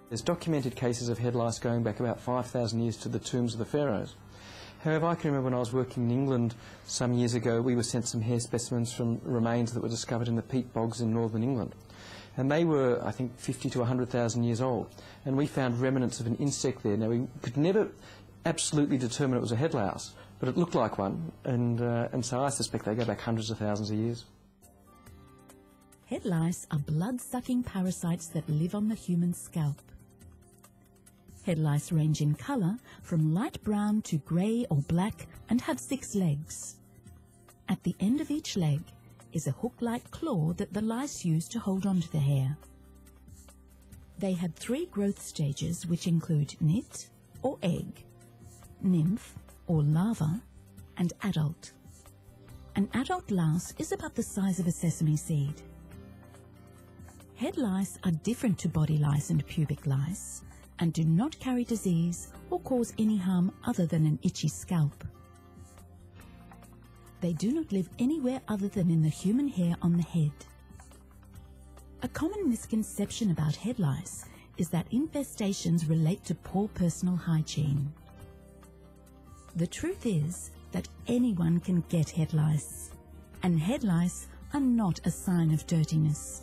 There's documented cases of head lice going back about 5,000 years to the tombs of the pharaohs. However, I can remember when I was working in England some years ago, we were sent some hair specimens from remains that were discovered in the peat bogs in northern England. And they were, I think, 50 to 100,000 years old. And we found remnants of an insect there. Now, we could never absolutely determine it was a head louse, but it looked like one, and so I suspect they go back hundreds of thousands of years. Head lice are blood-sucking parasites that live on the human scalp. Head lice range in colour from light brown to grey or black and have 6 legs. At the end of each leg is a hook-like claw that the lice use to hold onto the hair. They have 3 growth stages, which include nit or egg, nymph or larva, and adult. An adult louse is about the size of a sesame seed. Head lice are different to body lice and pubic lice and do not carry disease or cause any harm other than an itchy scalp. They do not live anywhere other than in the human hair on the head. A common misconception about head lice is that infestations relate to poor personal hygiene. The truth is that anyone can get head lice, and head lice are not a sign of dirtiness.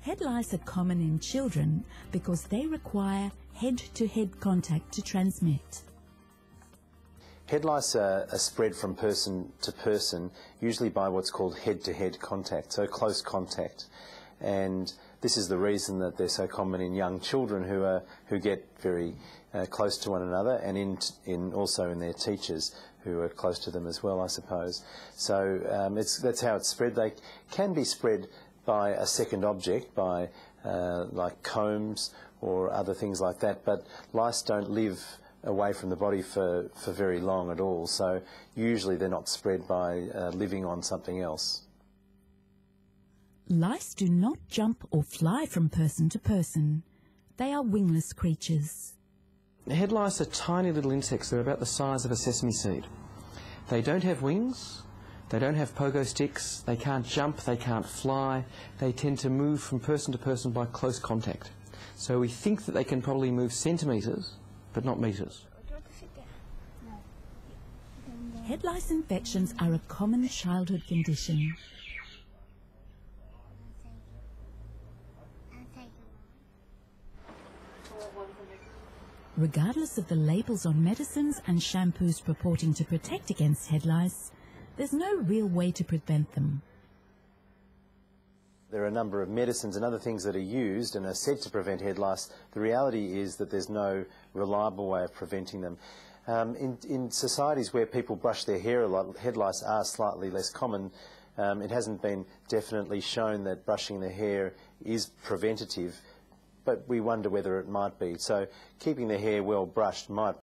Head lice are common in children because they require head-to-head contact to transmit. Head lice are spread from person to person, usually by what's called head-to-head contact, so close contact. And this is the reason that they're so common in young children who get very close to one another, and also in their teachers who are close to them as well, I suppose. So that's how it's spread. They can be spread by a second object, by like combs or other things like that, but lice don't live away from the body for very long at all, so usually they're not spread by living on something else. Lice do not jump or fly from person to person. They are wingless creatures. Head lice are tiny little insects. They're about the size of a sesame seed. They don't have wings. They don't have pogo sticks, they can't jump, they can't fly, they tend to move from person to person by close contact. So we think that they can probably move centimetres, but not metres. Head lice infections are a common childhood condition. Regardless of the labels on medicines and shampoos purporting to protect against head lice, there's no real way to prevent them. There are a number of medicines and other things that are used and are said to prevent head lice. The reality is that there's no reliable way of preventing them. In societies where people brush their hair a lot, head lice are slightly less common. It hasn't been definitely shown that brushing the hair is preventative, but we wonder whether it might be. So keeping the hair well brushed might